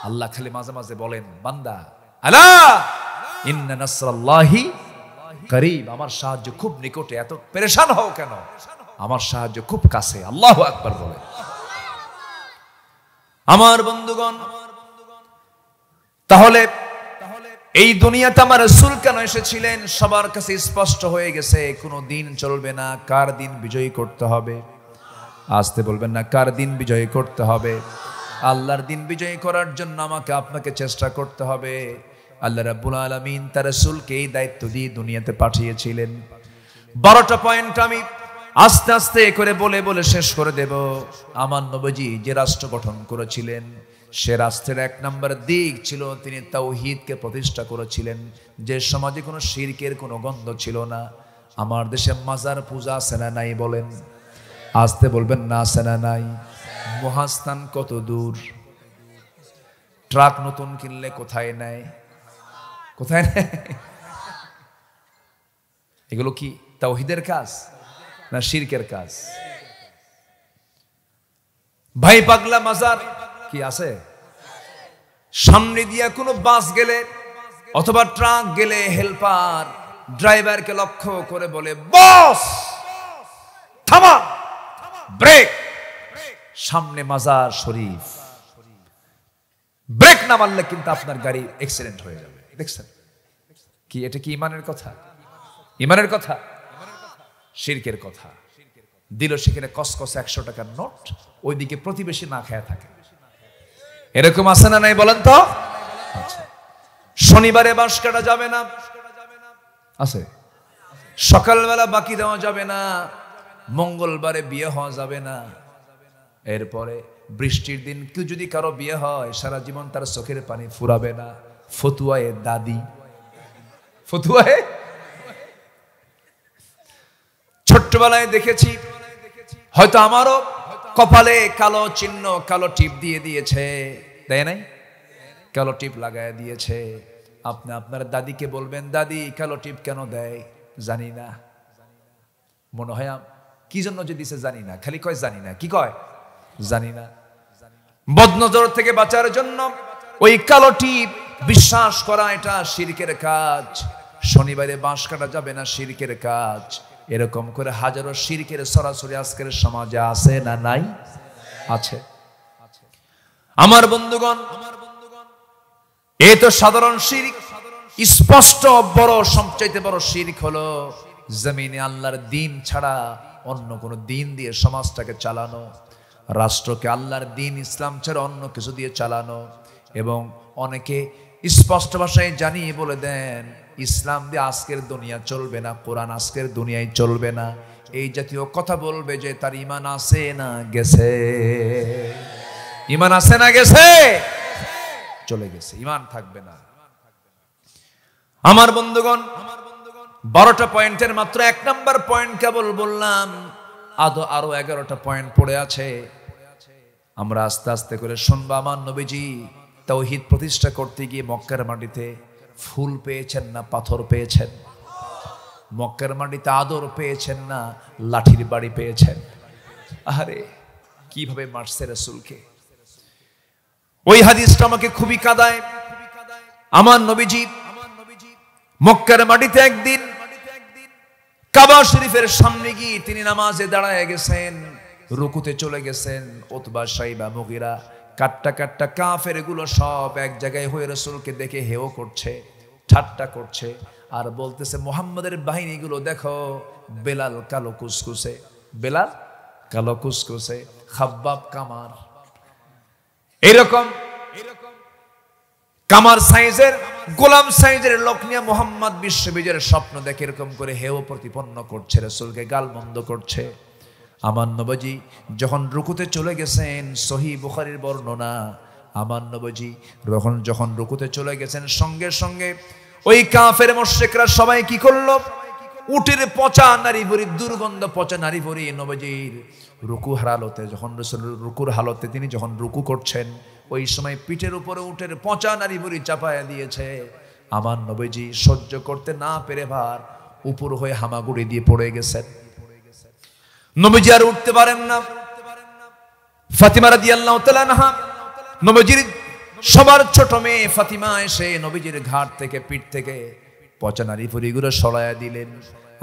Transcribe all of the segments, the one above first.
আল্লাহ খালি মাঝে মাঝে বলেন, বান্দা আলা ইন্না নাসরাল্লাহি করিব, আমার সাহায্য খুব নিকটে, এত পেরেশান হও কেন, আমার সাহায্য খুব কাছে। আল্লাহু আকবার বলে। আমার বন্ধুগণ, তাহলে এই দুনিয়াতে আমার রাসূল কেন এসেছিলেন? সবার কাছে স্পষ্ট হয়ে গেছে, কোনো দিন চলবে না, কার দিন বিজয়ী করতে হবে। আসতে বলবেন না, কার দিন বিজয়ী করতে হবে? আল্লাহর দিন বিজয়ী করার জন্য আমাকে আপনাকে চেষ্টা করতে হবে। আল্লাহ রাব্বুল আলামিন তার রাসূলকে এই দায়িত্ব দিয়ে দুনিয়াতে পাঠিয়েছিলেন। 12টা পয়েন্ট আমি আস্তে আস্তে করে বলে বলে শেষ করে দেব। আমার নবীজি যে রাষ্ট্র গঠন করেছিলেন, সে রাষ্ট্রের 1 নম্বর দিক ছিল তিনি তাওহীদকে প্রতিষ্ঠা করেছিলেন। যে সমাজে কোনো শিরকের কোনো গন্ধ ছিল না। আমার দেশে মাজার পূজা আছে না নাই বলেন? আসতে বলবেন না, আছে না নাই? মহাস্থান কত দূর? ট্রাক নতুন কিনলে কোথায় নেয়? কোথায় নেয়? এগুলো কি তাওহীদের কাজ না শিরকের কাজ? ভাই পাগলা মাজার কি আছে? সামনে দিয়া কোনো বাস গেলে অথবা ট্রাক গেলে হেল্পার ড্রাইভারকে লক্ষ্য করে বলে, বস থামা, ব্রেক। সামনে মাজার শরীফ, ব্রেক না মারলে কিন্তু আপনার গাড়ি অ্যাক্সিডেন্ট হয়ে যাবে। দেখছেন কি? এটা কি ইমানের কথা? ইমানের কথা? শিরকের কথা। দিল সেখানে কসকসে 100 টাকার নোট, ওইদিকে প্রতিবেশী না খেয়ে থাকে। এরকম আছে না নাই বলেন তো? আচ্ছা, শনিবারে বাঁশ কাটা যাবে না, আছে। সকালবেলা বাকি দেওয়া যাবে না, মঙ্গলবারে বিয়ে হওয়া যাবে না। এরপরে বৃষ্টির দিন কেউ যদি কারো বিয়ে হয়, সারা জীবন তার চোখের পানি ফুরাবে না। ফতুয়ায়ে দাদি, ফতুয়ায়ে। ছোট্টবেলায় দেখেছি, হয়তো আমারও কপালে কালো চিহ্ন, কালো টিপ দিয়ে দিয়েছে, দেয় নাই? কালো টিপ লাগায় দিয়েছে। আপনি আপনার দাদিকে বলবেন, দাদি কালো টিপ কেন দেয়? জানি না। মনে হয় কি জন্য যে দিছে জানি না, খালি কয় জানি না। কি কয়? জানি না। বদনজর থেকে বাঁচার জন্য ওই কালো টিপ বিশ্বাস করা এটা শিরকের কাজ। শনিবারে বাঁশ কাটা যাবে না, শিরকের কাজ। এরকম করে হাজারো শিরকের সরাসরি আজকের সমাজে আছে না নাই? আছে। আমার বন্ধুগণ, এই তো সাধারণ শিরক। স্পষ্ট বড়, সবচাইতে বড় শিরক হলো জমিনে আল্লাহর দিন ছাড়া অন্য কোন দিন দিয়ে সমাজটাকে চালানো, রাষ্ট্রকে আল্লাহর দিন ইসলাম ছাড়া অন্য কিছু দিয়ে চালানো। এবং অনেকে স্পষ্ট ভাষায় জানিয়ে বলে দেন, ইসলাম দিয়ে আজকের দুনিয়া চলবে না, কোরআন আজকের দুনিয়ায় চলবে না। এই জাতীয় কথা বলবে যে তার ঈমান আছে না গেছে? ঈমান আছে না গেছে? চলে গেছে, ঈমান থাকবে না। আমার বন্ধুগণ, 12টা পয়েন্টের মাত্র 1 নম্বর পয়েন্ট কেবল বললাম, আরো 11টা পয়েন্ট পড়ে আছে। আমরা আস্তে আস্তে করে শুনবো। আমার নবীজি তাওহীদ প্রতিষ্ঠা করতে গিয়ে মক্কার মাটিতে ফুল পেয়েছেন না পাথর পেয়েছেন? মক্কার মাটিতে আদর পেয়েছেন না লাঠির বাড়ি পেয়েছেন? আরে কিভাবে মারছে রাসূলকে! ওই হাদিসটা আমাকে খুবই কাঁদায়। আমার নবীজি মক্কার মাটিতে একদিন কাবা শরীফের সামনে গিয়ে তিনি নামাজে দাঁড়ায় গেছেন, রুকুতে চলে গেছেন। উতবা, শাইবা, মুগীরা, কাট্টা কাফের গুলো সব এক জায়গায় হয়ে রাসূলকে দেখে হেও করছে, ঠাট্টা করছে, আর বলতেছে, মুহাম্মাদের বাহিনীগুলো দেখো, বেলাল কালো কুসকুসে, বেলাল কালো কুসকুসে, খাব্বাব কামার, এরকম কামার সাইজের, গোলাম সাইজের লোক নিয়ে মুহাম্মদ বিশ্ববিজয়ের স্বপ্ন দেখে এরকম করে হেও প্রতিপন্ন করছে, রাসূলকে গালমন্দ করছে। আমার নবীজি যখন রুকুতে চলে গেছেন, সহিহ বুখারীর বর্ণনা, আমার নবীজি যখন রুকুতে চলে গেছেন, সঙ্গে সঙ্গে ওই কাফের মুশরিকরা সবাই কি করলো? উটের পচা নারী ভরি, দুর্গন্ধ পচা নারী ভরি নবীজির রুকু হালতে, যখন রাসূল রুকুর হালতে তিনি যখন রুকু করছেন, ওই সময় পিঠের উপরে উটের পচা নারী ভরি চাপায়া দিয়েছে। আমার নবীজি সহ্য করতে না পেরে ভার উপর হয়ে হামাগুড়ি দিয়ে পড়ে গেছেন। নবীজি আর উঠতে পারেন না। ফাতিমা রাদিয়াল্লাহু তাআলা আনহা নবীজির সবার ছোট মেয়ে ফাতিমা এসে নবীজির ঘাট থেকে পিঠ থেকে পচা নারী ফুরিগুলো সরাইয়া দিলেন।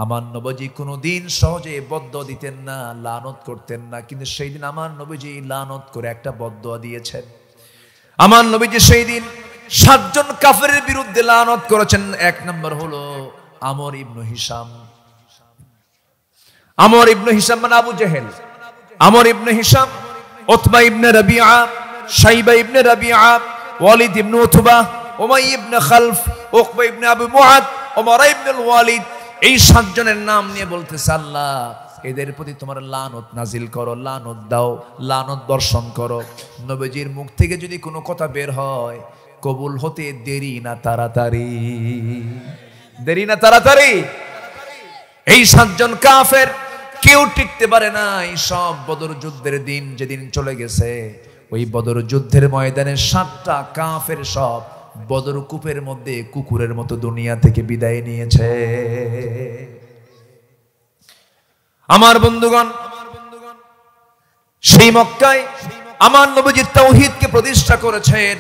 আমার নবীজি কোনোদিন সহজে বদ্দুয়া দিতেন না, লানত করতেন না, কিন্তু সেই দিন আমার নবীজি লানত করে একটা বদ্দুয়া দিয়েছেন। আমার নবীজি সেই দিন 7 জন কাফেরের বিরুদ্ধে লানত করেছেন। 1 নম্বর হলো আমর ইবনে হিশাম। আমর ইবনে হিশাম মানে আবু জেহেল। আমর ইবনে হিশাম, উতবা ইবনে রাবিআ, শাইবা ইবনে রাবিআ, ওয়ালিদ ইবনে উতবা, উমাইয়া ইবনে খালফ, উকবা ইবনে আবু মুআদ, ওমর ইবনে ওয়ালিদ, এই 7 জনের নাম নিয়ে বলতেছে আল্লাহ এদের প্রতি তোমার লানত নাজিল করো, লানত দাও, লানত বর্ষণ করো। নবীজির মুখ থেকে যদি কোনো কথা বের হয় কবুল হতে দেরি না তাড়াতাড়ি, দেরি না তাড়াতাড়ি। এই 7 জন কাফের কেউ টিকতে পারে না। এই সব বদর যুদ্ধের দিন যেদিন চলে গেছে, ওই বদর যুদ্ধের ময়দানে 7টা কাফের সব বদর কূপের মধ্যে কুকুরের মতো দুনিয়া থেকে বিদায় নিয়েছে। আমার বন্ধুগণ, সেই মক্কায় আমার নবীজি তাওহীদকে প্রতিষ্ঠা করেছেন।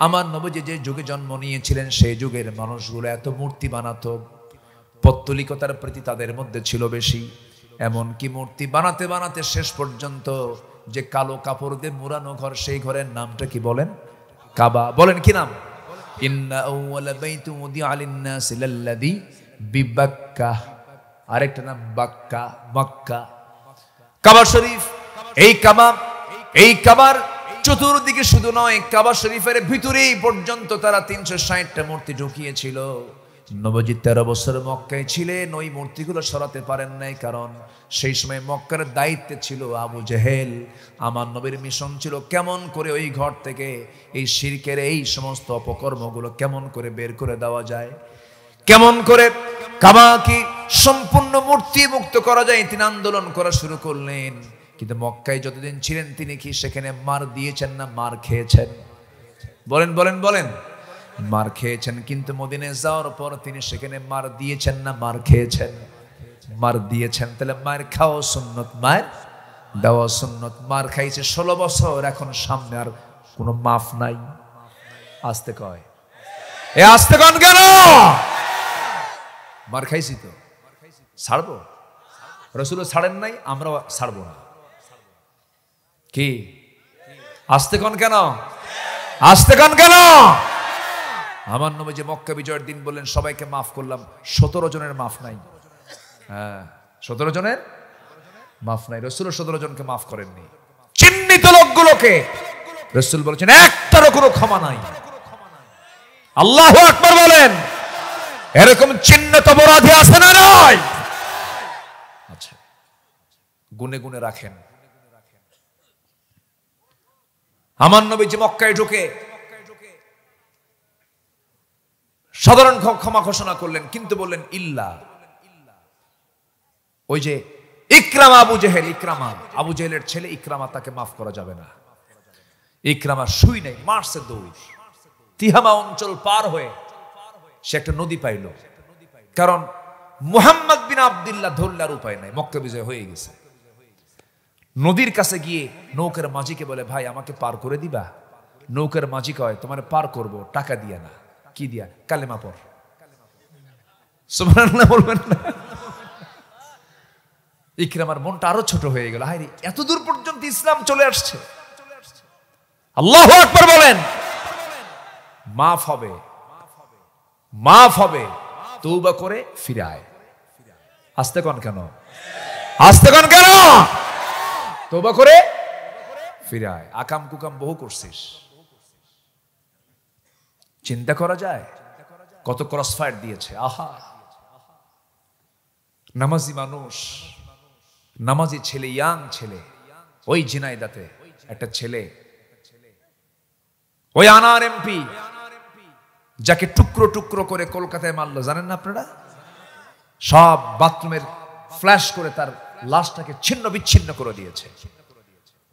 আমার নবীজি যে যুগে জন্ম নিয়েছিলেন সেই যুগের মানুষগুলো এত মূর্তি বানাতো, পৌত্তলিকতার প্রতি তাদের মধ্যে ছিল বেশি। এমন কি মূর্তি বানাতে বানাতে শেষ পর্যন্ত যে কালো কাপড় দিয়ে মুড়ানো ঘর, সেই ঘরের নামটা কি বলেন? কাবা। বলেন কি নাম? ইন্না আউওয়ালা বাইতুন উদিআ লিন-নাসি লাল্লাযী বিবাক্কাহ। আরেকটা নাম বাক্কা, মক্কা। কাবা শরীফ, এই কাবার চতুর্দিকে শুধু নয়, কাবা শরীফের ভিতরেই পর্যন্ত তারা 360টা মূর্তি ঢুকিয়েছিল। নবীজি 13 বছর মক্কায় ছিলেন, ওই মূর্তিগুলো সরাতে পারেন নাই, কারণ সেই সময় মক্কার দায়িত্বে ছিল আবু জেহেল। আমার নবীর মিশন ছিল কেমন করে ওই ঘর থেকে এই শিরকের এই সমস্ত অপকর্মগুলো কেমন করে বের করে দেওয়া যায়, কেমন করে কাবাকে সম্পূর্ণ মূর্তি মুক্ত করা যায়, তিনি আন্দোলন করা শুরু করলেন। কিন্তু মক্কায় যতদিন ছিলেন তিনি কি সেখানে মার দিয়েছেন না মার খেয়েছেন? বলেন বলেন বলেন। মার খেয়েছেন। কিন্তু মদিনায় যাওয়ার পর তিনি সেখানে মার দিয়েছেন না মার খেয়েছেন? মার দিয়েছেন। তাহলে মার খাওয়া সুন্নত, মার দেওয়া সুন্নত। মার খাইছে 16 বছর, এখন সামনে আর কোনো মাফ নাই। আসতে কয়, এ আসতে কন কেন? মার খাইছি তো ছাড়বো? রাসূল ছাড়েন নাই, আমরাও ছাড়বো না। কি আসতে কন কেন? আসতে কন কেন? আমার নবী যে মক্কা বিজয়ের দিন বললেন সবাইকে মাফ করলাম, 17 জনের মাফ নাই। হ্যাঁ, 17 জনের মাফ নাই। রাসূল 17 জনকে মাফ করেননি। চিহ্নিত লোকগুলোকে রাসূল বলেছেন একটারও কোনো ক্ষমা নাই। আল্লাহু আকবার বলেন। এরকম চিহ্নিত অপরাধী আছে না নাই? আচ্ছা, গুনে গুনে রাখেন। আমার নবী যে মক্কায় ঢুকে সাধারণ ক্ষমা ঘোষণা করলেন, কিন্তু বললেন ইল্লা, ওই যে ইকরামা আবু জেহেল, ইকরামা আবু জেহেলের ছেলে ইকরামা, তাকে মাফ করা যাবে না। ইকরামা শুই নেই, মারছে দৌড়। তিহামা অঞ্চল পার হয়ে সে একটা নদী পাইল, কারণ মুহাম্মদ বিন আব্দুল্লাহ ধরলার উপায় নাই, মক্কা বিজয় হয়ে গেছে। নদীর কাছে গিয়ে নৌকার মাঝিকে বলে, ভাই আমাকে পার করে দিবা? নৌকার মাঝি কয়, তোমার পার করব টাকা দিয়া না। কি দিয়া? কালেমা পড়। সুবহানাল্লাহ বলবেন না? ইকরামার মনটা আরো ছোট হয়ে গেল। হায় রে, এত দূর পর্যন্ত ইসলাম চলে আসছে। আল্লাহু আকবার বলেন। মাফ হবে, মাফ হবে, তওবা করে ফিরে আয়। আসতে কোন কেন? আসতে কোন কেন? তওবা করে ফিরে আয়। আকাম কুকাম বহু করছিস, চিন্তা করা যায় কত ক্রস ফায়ার দিয়েছে। আহা, নামাজি মানুষ, নামাজি ছেলে, ইয়াং ছেলে, ওই ঝিনাইদাতে একটা ছেলে, ওই আনার এমপি যাকে টুকরো টুকরো করে কলকাতায় মারলো, জানেন না আপনারা? সব বাথরুমের ফ্ল্যাশ করে তার লাশটাকে ছিন্ন বিচ্ছিন্ন করে দিয়েছে।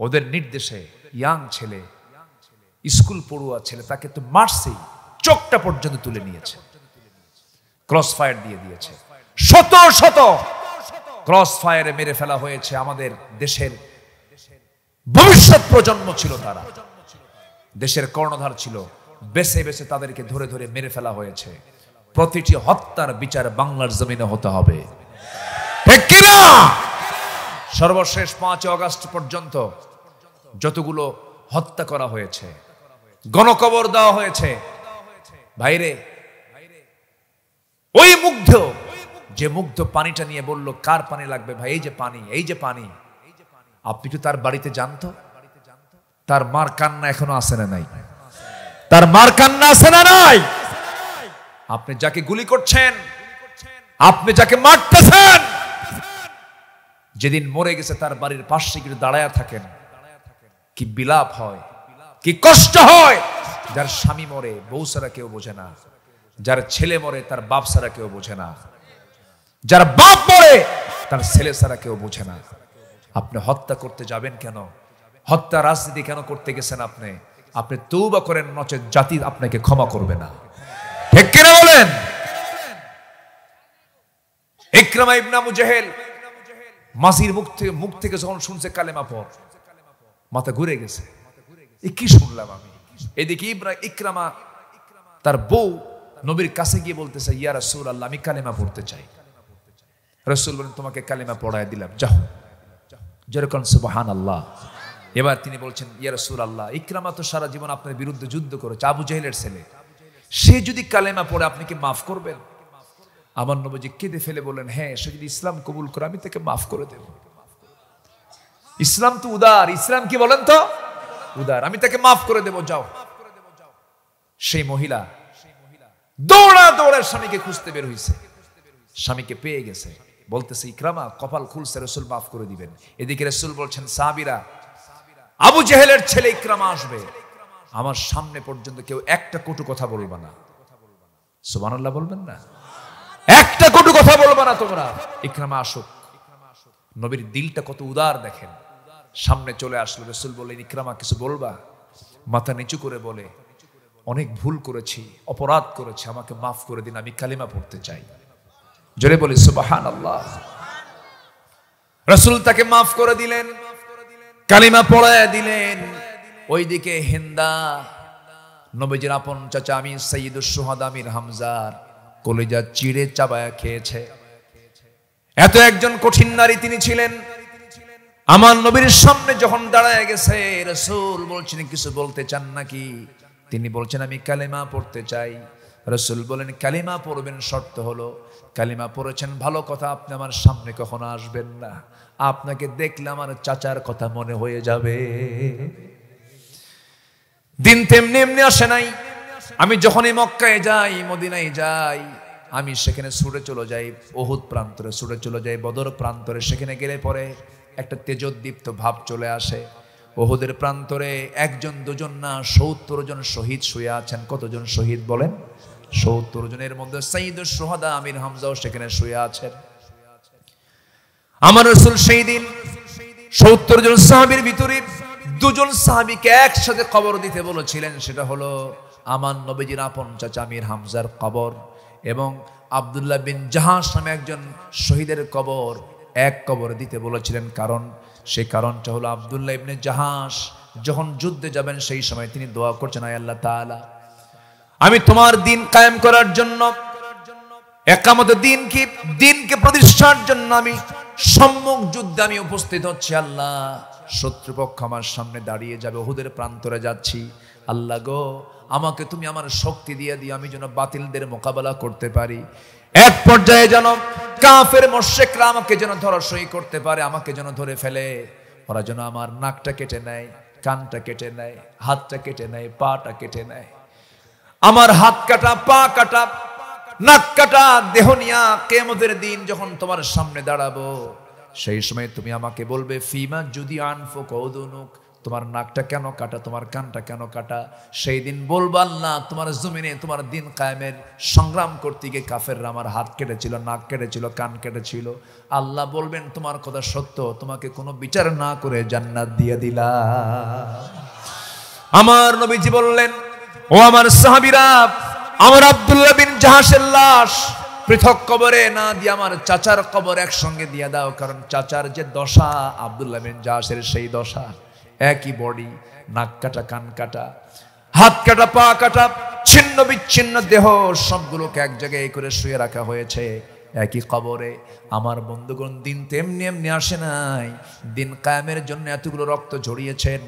ওদের নির্দেশে ইয়াং ছেলে, স্কুল পড়ুয়া ছেলে, তাকে তো মারছেই, চোখটা পর্যন্ত তুলে নিয়েছে, ক্রস ফায়ার দিয়ে দিয়েছে। শত শত ক্রস ফায়ারে মেরে ফেলা হয়েছে। আমাদের দেশের ভবিষ্যৎ প্রজন্ম ছিল তারা, দেশের কর্ণধার ছিল, বেছে বেছে তাদেরকে ধরে ধরে মেরে ফেলা হয়েছে। প্রতিটি হত্যার বিচার বাংলার জমিনে হতে হবে, ঠিক কিনা? সর্বশেষ 5 আগস্ট পর্যন্ত যতগুলো হত্যা করা হয়েছে, গণকবর দেওয়া হয়েছে, ভাইরে ওই মুগ্ধ, যে মুগ্ধ পানিটা নিয়ে বলল কার পানি লাগবে ভাই, এই যে পানি, এই যে পানি। আপনি কি তার বাড়িতে জানতো? তার মার কান্না এখনো আছে না নাই? তার মার কান্না আছে না নাই? আপনি যাকে গুলি করছেন, আপনি যাকে মারতেছেন, যেদিন মরে গেছে তার বাড়ির পাশে গিয়ে দাঁড়ায় থাকেন, কি বিলাপ হয়, কি কষ্ট হয়। যার স্বামী মরে বউ ছাড়া কেউ বোঝে না, যার ছেলে মরে তার বাপ ছাড়া কেউ বোঝে না, যার বাপ মরে তার ছেলে ছাড়া কেউ বোঝে না। আপনি হত্যা করতে যাবেন কেন? হত্যা রাজনীতি কেন করতে গেছেন? আপনি তওবা করেন, নচেত জাতি আপনাকে ক্ষমা করবে না, ঠিক কিনা বলেন? ইকরামা ইবনে আবু জেহেল মাসির মুখ থেকে যখন শুনছে কালেমা পড়, মাথা ঘুরে গেছে, এ কি শুনলাম আমি। এদিকে ইকরামা তার বউ নবীর কাছে গিয়ে বলতেছে, ইয়া রাসূলুল্লাহ, আমি কালেমা পড়তে চাই। রাসূল বলেন, তোমাকে কালেমা পড়ায় দিলাম, যাও। যেরকম সুবহানাল্লাহ। এবার তিনি বলছেন, ইয়া রাসূলুল্লাহ, ইকরামা তো সারা জীবন আপনার বিরুদ্ধে যুদ্ধ করেছে, আবু জেহেলের ছেলে, সে যদি কালেমা পড়ে আপনি কি মাফ করবেন? আমার নবীজি কেঁদে ফেলে বলেন, হ্যাঁ, সে যদি ইসলাম কবুল করে আমি তাকে মাফ করে দেব। ইসলাম তো উদার, ইসলাম কি বলেন তো? উদার, আমি তাকে মাফ করে দেব, যাও। সেই মহিলা দৌড়া দৌড়া স্বামীকে খুঁজতে বের হইছে, স্বামীকে পেয়ে গেছে, বলতেছে, ইকরামা কপাল খুলছে, রাসূল মাফ করে দিবেন। এদিকে রাসূল বলছেন, সাহাবীরা, আবু জেহেলের ছেলে ইকরামা আসবে, আমার সামনে পর্যন্ত কেউ একটা কটু কথা বলবে না। সুবহানাল্লাহ বলবেন না? একটা কটু কথা বলবে না তোমরা। ইকরামা আসুক। নবীর দিলটা কত উদার দেখেন। সামনে চলে আসলো, রাসূল বললেন, ইকরামা কিছু বলবা? মাথা নিচু করে বলে, অনেক ভুল করেছি, অপরাধ করেছি, আমাকে মাফ করে দিন, আমি কালিমা পড়তে চাই। জোরে বলি সুবহানাল্লাহ। রাসূল তাকে মাফ করে দিলেন, কালিমা পড়ায় দিলেন। ওইদিকে হিন্দা, নবীজির আপন চাচা আমির সাইয়্যিদুশ শুহাদা আমির হামজার কলিজা চিড়ে চাবায়া খেয়েছে। এত একজন কঠিন নারী তিনি ছিলেন। আমার নবীর সামনে যখন দাঁড়ায় গেছে, রাসূল বলছেন, কিছু বলতে চান নাকি? তিনি বলছেন, আমি কালেমা পড়তে চাই। রাসূল বলেন, কালেমা পড়বেন, শর্ত হলো কালেমা পড়েছেন ভালো কথা, আপনি আমার সামনে কখনো আসবেন না, আপনাকে দেখলে আমার চাচার কথা মনে হয়ে যাবে। দিন তেমনি এমনি আসে নাই। আমি যখনই মক্কায় যাই, মদিনায় যাই, আমি সেখানে ছুটে চলে যাই উহুদ প্রান্তরে, ছুটে চলে যাই বদর প্রান্তরে। সেখানে গেলে পরে একটা তেজোদ্দীপ্ত ভাব চলে আসে। উহুদের প্রান্তরে একজন দুজন না ৭০ জন শহীদ শুয়ে আছেন। কতজন শহীদ বলেন? ৭০ জনের মধ্যে সাইয়্যিদুশ শুহাদা আমির হামজাও সেখানে শুয়ে আছেন। আমার রাসূল সেই দিন ৭০ জন সাহাবীর ভিতরে 2 জন সাহাবীকে একসাথে কবর দিতে বলেছিলেন। সেটা হলো আমার নবীজির আপন চাচা আমির হামজার কবর এবং আব্দুল্লাহ বিন জাহাশ নামে একজন শহীদের কবর এক কবর দিতে বলেছিলেন। কারণ সেই কারণটা হলো, আব্দুল্লাহ ইবনে জাহাশ যখন যুদ্ধে যাবেন সেই সময় তিনি দোয়া করছেন, আয় আল্লাহ তাআলা, আমি তোমার দিন কায়েম করার জন্য, একামত দিনকে প্রতিষ্ঠার জন্য আমি সম্মুখ যুদ্ধে আমি উপস্থিত হচ্ছি। আল্লাহ, শত্রুপক্ষ আমার সামনে দাঁড়িয়ে যাবে, উহুদের প্রান্তরে যাচ্ছি। আল্লাহ গো, আমাকে তুমি আমার শক্তি দিয়ে দিও, আমি যেন বাতিলদের মোকাবেলা করতে পারি। এক পর্যায়ে যেন কাফের মুশরিকরা আমাকে যেন ধরাশয়ী করতে পারে, আমাকে যেন ধরে ফেলে। ওরা যেন আমার নাকটা কেটে নেয়, কানটা কেটে নেয়, হাতটা কেটে নেয়, পাটা কেটে নেয়। আমার হাত কাটা, পা কাটা, নাক কাটা দেহ নিয়া কিয়ামতের দিন যখন তোমার সামনে দাঁড়াবো, সেই সময় তুমি আমাকে বলবে, ফিমা যদি আনফুক উদুনুক, তোমার নাকটা কেন কাটা, তোমার কানটা কেন কাটা? সেই দিন বলবা, আল্লাহ, তোমার জমিনে তোমার দিন কায়েমের সংগ্রাম করতে গিয়ে কাফেররা আমার হাত কেটেছিল, নাক কেটেছিল, কান কেটেছিল। আল্লাহ বলবেন, তোমার কথা সত্য, তোমাকে কোনো বিচার না করে জান্নাত দিয়ে দিলাম। আমার নবীজি বললেন, ও আমার সাহাবীরা, আমার আব্দুল্লাহ বিন জাহাশের লাশ পৃথক কবরে না দিয়ে আমার চাচার কবর একসঙ্গে দিয়ে দাও। কারণ চাচার যে দশা, আব্দুল্লাহ বিন জাহাশের সেই দশা, একই বডি, নাক কাটা, কান কাটা। হাত কাটা, পা কাটা, ছিন্ন বিচ্ছিন্ন দেহ সবগুলোকে এক জায়গায় করে শুয়ে রাখা হয়েছে একই কবরে। আমার বন্ধুগণ, দিন তেমনি এমনি আসে নাই, দিন কায়েমের জন্য এতগুলো রক্ত ঝরিয়েছেন।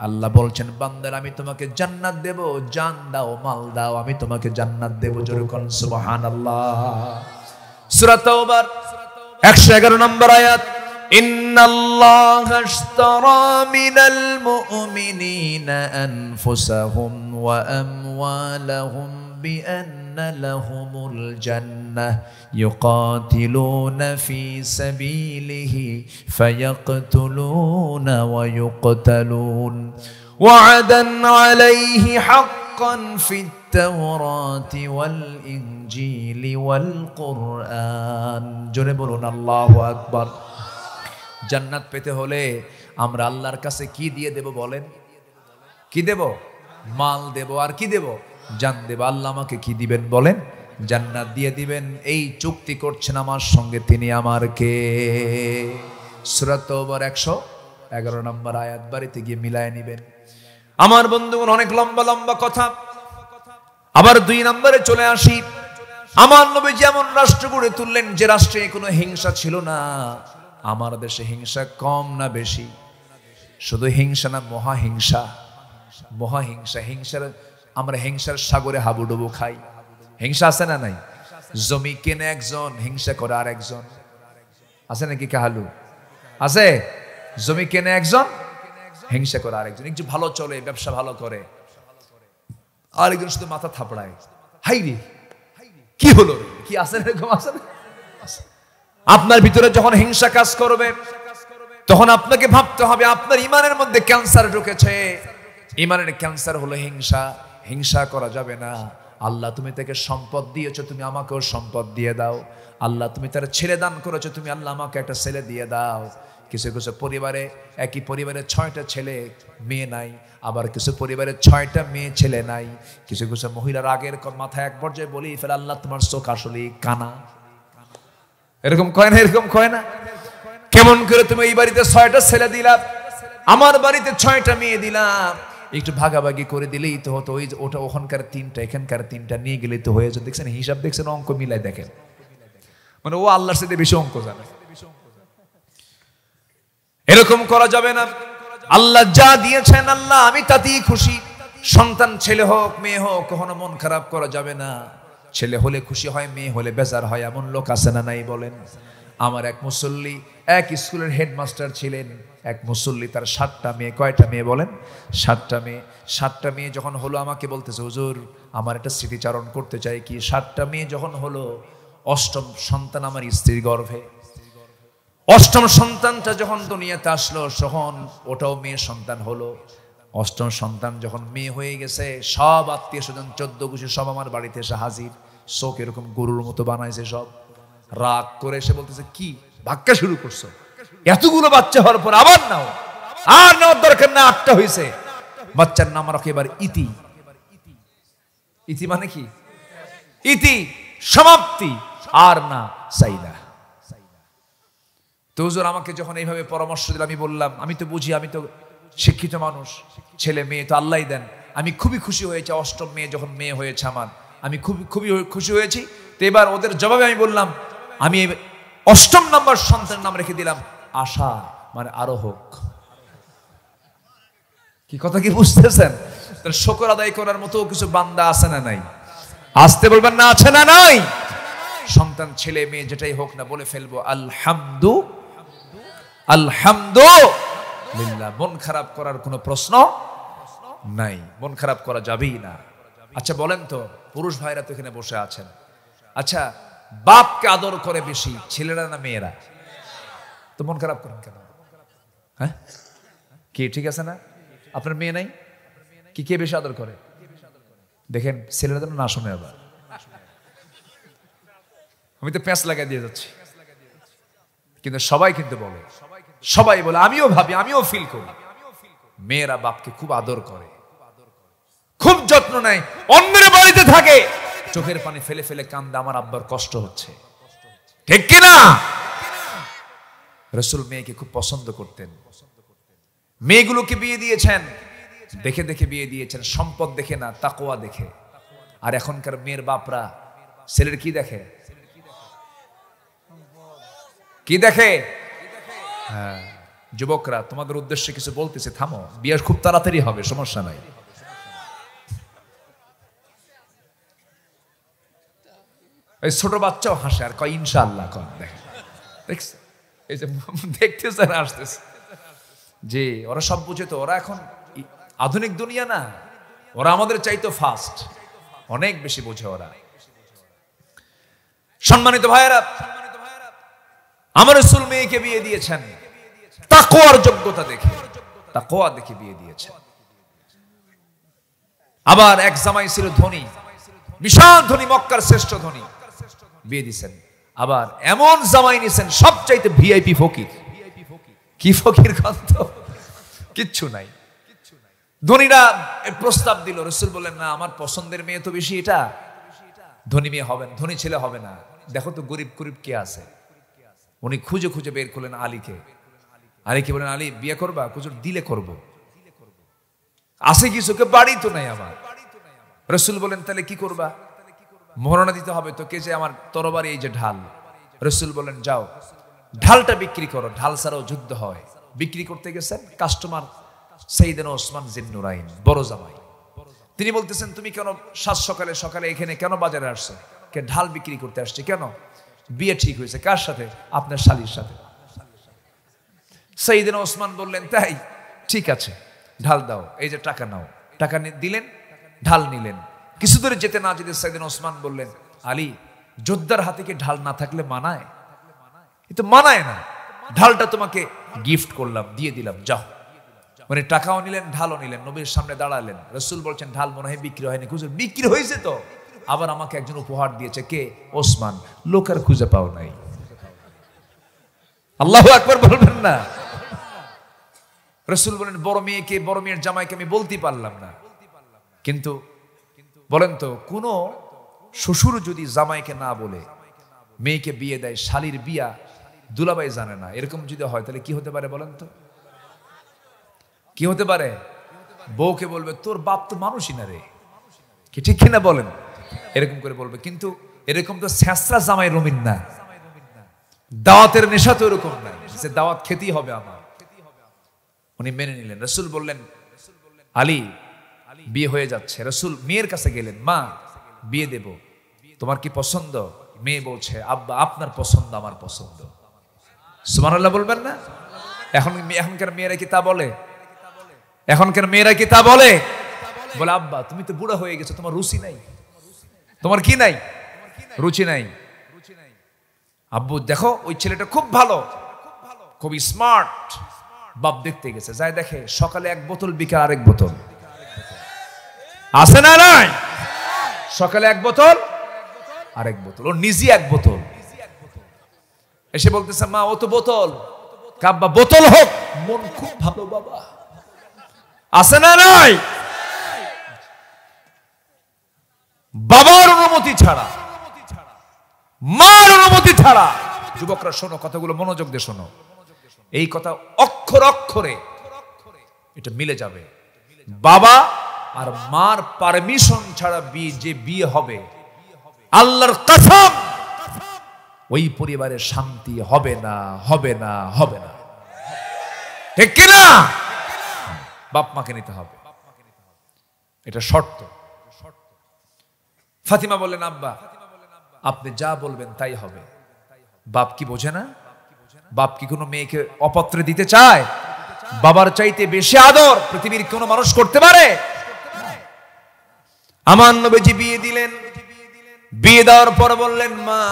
আল্লাহ বলছেন, বান্দার আমি তোমাকে জান্নাত দেব, জান দাও, মাল দাও, আমি তোমাকে জান্নাত দেব। জোরে কোন সুবহানাল্লাহ। সূরা তাওবার 111 নম্বর আয়াত, ইন্নাল্লাহা আশতারা মিনাল মুমিনিনা আনফুসাহুম ওয়া আমওয়ালাহুম বিআন্না লাহুমুল জান্নাহ ইউকাতিলুনা ফি সাবিলিহি ফায়াকতুলুনা ওয়া ইউকতালুন ওয়া'দান আলাইহি হাক্কান ফিত তাওরাতি ওয়াল ইনজিলি ওয়াল কুরআন। জোরে বলুন আল্লাহু আকবার। জান্নাত পেতে হলে আমরা আল্লাহর কাছে কি দিয়ে দেব বলেন? কি দেব? মাল দেব, আর কি দেব? জান দেব। আল্লাহ আমাকে কি দিবেন বলেন? জান্নাত দিয়ে দিবেন। এই চুক্তি করছেন আমার সঙ্গে, তিনি আমার কে? সূরা তাওবার 111 নম্বর আয়াত বাড়িতে গিয়ে মিলায় নেবেন। আমার বন্ধুগণ, অনেক লম্বা লম্বা কথা। আবার 2 নম্বরে চলে আসি। আমার নবী যেমন রাষ্ট্র গড়ে তুললেন, যে রাষ্ট্রে কোনো হিংসা ছিল না। আমার দেশে হিংসা কম না বেশি? শুধু হিংসা না, মহাহিংসা। মহাহিংসা। হিংসার, আমরা হিংসার সাগরে হাবুডুবু খাই। হিংসা আছে না নাই? জমি কেনে একজন, হিংসা করে আর একজন। আছে নাকি কাহালু? আছে? জমি কেনে একজন, হিংসা করে আরেকজন। একটু ভালো চলে, ব্যবসা ভালো করে, আরেকজন শুধু মাথা থাপড়ায়, হাই রে কি হলো, কি আছে এরকম? আছে না? আপনার ভিতরে যখন হিংসা কাজ করবে, তখন আপনাকে ভাবতে হবে আপনার ইমানের মধ্যে ক্যান্সার ঢুকেছে। ইমানের ক্যান্সার হলো হিংসা। হিংসা করা যাবে না। আল্লাহ তুমি তাকে সম্পদ দিয়েছো, তুমি আমাকেও সম্পদ দিয়ে দাও। আল্লাহ তুমি তার ছেলে দান করেছো, তুমি আল্লাহ আমাকে একটা ছেলে দিয়ে দাও। কিছু কিছু পরিবারে, একই পরিবারে 6টা ছেলে মেয়ে নাই, আবার কিছু পরিবারে 6টা মেয়ে ছেলে নাই। কিছু কিছু মহিলার আগের মাথায় এক পর্যায়ে বলি ফেলে, আল্লাহ তোমার চোখ আসলে কানা। এরকম কয় না? এরকম কয় না? কেমন করে তুমি এই বাড়িতে 6টা ছেলে দিলা, আমার বাড়িতে 6টা মেয়ে দিলাম, একটু ভাগাভাগি করে দিলেই তো হতো। ওই ওটা ওখানকার 3টা, এখানকার 3টা নিয়ে গেলেই তো হয়ে যেত। দেখছেন হিসাব, দেখছেন অঙ্ক মিলাই দেখেন, মানে ও আল্লাহর সাথে বেশি অঙ্ক জানে। এরকম করা যাবে না। আল্লাহ যা দিয়েছেন, আল্লাহ আমি তাতেই খুশি। সন্তান ছেলে হোক মেয়ে হোক, কখনো মন খারাপ করা যাবে না। ছেলে হলে খুশি হয়, মেয়ে হলে বেজার হয়, এমন লোক আছে না নাই বলেন? আমার এক মুসল্লি, এক স্কুলের হেডমাস্টার ছিলেন। এক মুসল্লি, তার 7টা মেয়ে। কয়টা মেয়ে বলেন? 7টা মেয়ে। 7টা মেয়ে যখন হলো আমাকে বলতেছে, হুজুর আমার একটা স্মৃতিচারণ করতে চাই। কি? 7টা মেয়ে যখন হলো, 8ম সন্তান আমার স্ত্রীর গর্ভে। 8ম সন্তানটা যখন দুনিয়াতে আসলো, তখন ওটাও মেয়ে সন্তান হলো। 8ম সন্তান যখন মেয়ে হয়ে গেছে, সব আত্মীয় স্বজন 14 গোষ্ঠী সব আমার বাড়িতে এসে হাজির। চোখ এরকম গরুর মতো বানাইছে সব। রাগ করে এসে বলতেছে, কি ভাগ্যা শুরু করছো? এতগুলো বাচ্চা হওয়ার পর আবার নাও? আর নেওয়ার দরকার না, 8টা হয়েছে। বাচ্চার নাম রাখো এবার ইতি। ইতি মানে কি? ইতি, সমাপ্তি, আর না চাইলা। তো হুজুর আমাকে যখন এইভাবে পরামর্শ দিল, আমি বললাম, আমি তো বুঝি, আমি তো শিক্ষিত মানুষ, ছেলে মেয়ে তো আল্লাহই দেন। আমি খুবই খুশি হয়েছি 8ম মেয়ে যখন মেয়ে হয়েছে আমার, আমি খুবই খুশি হয়েছি। তো এবার ওদের জবাবে আমি বললাম, আমি 8ম নম্বর সন্তানের নাম রেখে দিলাম আশা, মানে আরো হোক। কি কথা কি বুঝতেছেন? তাহলে শুকর আদায় করার মতো কিছু বান্দা আছে না নাই? আসতে বলবেন না, আছে না নাই? সন্তান ছেলে মেয়ে যেটাই হোক না, বলে ফেলবো আলহামদুলিল্লাহ। মন খারাপ করার কোনো প্রশ্ন নাই, মন খারাপ করা যাবেই না। আচ্ছা বলেন তো, পুরুষ ভাইরা তো এখানে বসে আছেন, আচ্ছা বাপকে আদর করে বেশি ছেলেরা না মেয়েরা? তো মন খারাপ করেন কেন? হ্যাঁ কি ঠিক আছে না? আপনার মেয়ে নাই কি? কে বেশি আদর করে? দেখেন ছেলেরা যেন না শুনে আবার। আমি তো প্যাঁচ লাগাই দিয়ে যাচ্ছি, কিন্তু সবাই কিন্তু বলে, সবাই বলে, আমিও ভাবি, আমিও ফিল করি, মেয়েরা বাপকে খুব আদর করে, খুব যত্ন নেয়। অন্যের বাড়িতে থাকে, চোখের পানি ফেলে ফেলে কান্দে, আমার আব্বার কষ্ট হচ্ছে, ঠিক কিনা? রাসূল মেয়েকে খুব পছন্দ করতেন। মেয়েগুলোকে বিয়ে দিয়েছেন দেখে দেখে বিয়ে দিয়েছেন, সম্পদ দেখে না, তাকওয়া দেখে। আর এখনকার মেয়ের বাপরা ছেলের কি দেখে? কি দেখে? হ্যাঁ, যুবকরা তোমাদের উদ্দেশ্যে কিছু বলতেছে, থামো, বিয়ে খুব তাড়াতাড়ি হবে, সমস্যা নাই। এই ছোট বাচ্চাও হাসে আর কয় ইনশাআল্লাহ, কয় দেখছে, এই যে দেখতেছে না, আসতেছে। যে ওরা সব বুঝে তো, ওরা এখন আধুনিক দুনিয়া না, ওরা আমাদের চাইতো ফাস্ট, অনেক বেশি বোঝে ওরা। সম্মানিত ভাইয়েরা, আমার রাসূল মেয়েকে বিয়ে দিয়েছেন তাকওয়ার যোগ্যতা দেখে, তাকওয়া দেখে বিয়ে দিয়েছেন। আবার এক জামাই ছিল ধনী, বিশাল ধনী, মক্কার শ্রেষ্ঠ ধনী, বিয়ে দিয়েছেন। আবার এমন জামাই নিয়েছেন সবচাইতে ভিআইপি ফকির। কি ফকির গন্ধ, কিচ্ছু নাই। ধনীরা প্রস্তাব দিল, রাসূল বললেন না, আমার পছন্দের মেয়ে তো বেশি, এটা ধনী মেয়ে হবে না, ধনী ছেলে হবে না, দেখো তো গরিব গরিব কে আছে। উনি খুঁজে খুঁজে বের করলেন আলীকে। আলীকে বলেন, আলী বিয়ে করবা? হুজুর দিলে করব। আছে কিছুকে, বাড়ি তো নাই আমার। রাসূল বলেন, তাহলে কি করবা? মহারণা দিতে হবে তো, কে যে আমার তরবারি, এই যে ঢাল। রাসূল বলেন, যাও ঢালটা বিক্রি করো, ঢাল ছাড়াও যুদ্ধ হয়। বিক্রি করতে গেছেন, কাস্টমার সাইয়েদনা ওসমান জিন্নুরাইন, বড় জামাই। তিনি বলতেছেন, তুমি কেন সাত সকালে সকালে এখানে কেন বাজারে আসছো? কে ঢাল বিক্রি করতে আসছে। কেন? বিয়ে ঠিক হয়েছে। কার সাথে? আপনার শালীর সাথে। সাইয়েদনা ওসমান বললেন, তাই, ঠিক আছে, ঢাল দাও, এই যে টাকা নাও। টাকা দিলেন, ঢাল নিলেন। কিছু দূরে যেতে না যেতে সাইয়েদনা ওসমান বললেন, আলী, যোদ্ধার হাতে কি ঢাল না থাকলে মানায়? এ তো মানায় না, ঢালটা তোমাকে গিফট করলাম, দিয়ে দিলাম, যাও। মানে টাকাও নিলেন, ঢালও নিলেন, নবীর সামনে দাঁড়ালেন। রাসূল বলছেন, ঢাল মনে হয় বিক্রি হয়নি। হুজুর বিক্রি হয়েছে তো, আবার আমাকে একজন উপহার দিয়েছে। কে? ওসমান। লোক আর খুঁজে পাও নাই। আল্লাহু আকবার বলবেন না? রাসূল বলেন, বড় মেয়েকে, বড় মেয়ের জামাইকে আমি বলতে পারলাম না, কিন্তু বলেন তো, কোন শ্বশুর যদি জামাইকে না বলে মেয়েকে বিয়ে দেয়, শালীর বিয়া দুলাভাই জানে না, এরকম যদি হয় তাহলে কি হতে পারে বলেন তো? কি হতে পারে? বউকে বলবে, তোর বাপ তো মানুষই না রে, কি ঠিক কিনা বলেন? এরকম করে বলবে। কিন্তু এরকম তো ছেঁচড়া জামাই রমিন না, দাওয়াতের নেশা তো এরকম নাই যে দাওয়াত খেতেই হবে আমার। উনি মেনে নিলেন। রাসূল বললেন, আলী বিয়ে হয়ে যাচ্ছে। রাসূল মেয়ের কাছে গেলেন, মা বিয়ে দেব, তোমার কি পছন্দ? মেয়ে বলছে, আব্বা আপনার পছন্দ আমার পছন্দ। সুবহানাল্লাহ বলবেন না? এখনকার মেয়েরা কি তা বলে? এখনকার মেয়েরা কি তা বলে? বলে, আব্বা তুমি তো বুড়া হয়ে গেছো, তোমার রুচি নাই। তোমার কি নাই? রুচি নাই। আব্বু দেখো ওই ছেলেটা খুব ভালো, খুব স্মার্ট। বাপ দেখতে গেছে, যাই দেখে সকালে এক বোতল, বিকালে আরেক বোতল। আছে না নাই? সকালে এক বোতল, আরেক বোতল, ও নিজে এক বোতল। এসে বলতেছে, মা ও তো বোতল। কাব্বা বোতল হোক, মন খুব ভালো বাবা। আছে না নাই? বাবার অনুমতি ছাড়া, মার অনুমতি ছাড়া, যুবকরা শোনো, কথাগুলো মনোযোগ দিয়ে শোনো, এই কথা অক্ষর অক্ষরে এটা মিলে যাবে। বাবা আর মার পারমিশন ছাড়া যে বিয়ে হবে, আল্লাহর কসম, ওই পরিবারে শান্তি হবে না, হবে না, হবে না। ঠিক কিনা? বাপ মাকে নিতে হবে, এটা শর্ত। ফাতিমা বললেন, আব্বা আপনি যা বলবেন তাই হবে। বাপ কি বোঝে না? বাপ কি কোনো মেয়েকে অপাত্রে দিতে চায়? বাবার চাইতে বেশি আদর পৃথিবীর কোন মানুষ করতে পারে? আমার নবীজি বিয়ে দিলেন। বিয়ে দেওয়ার পর বললেন, মা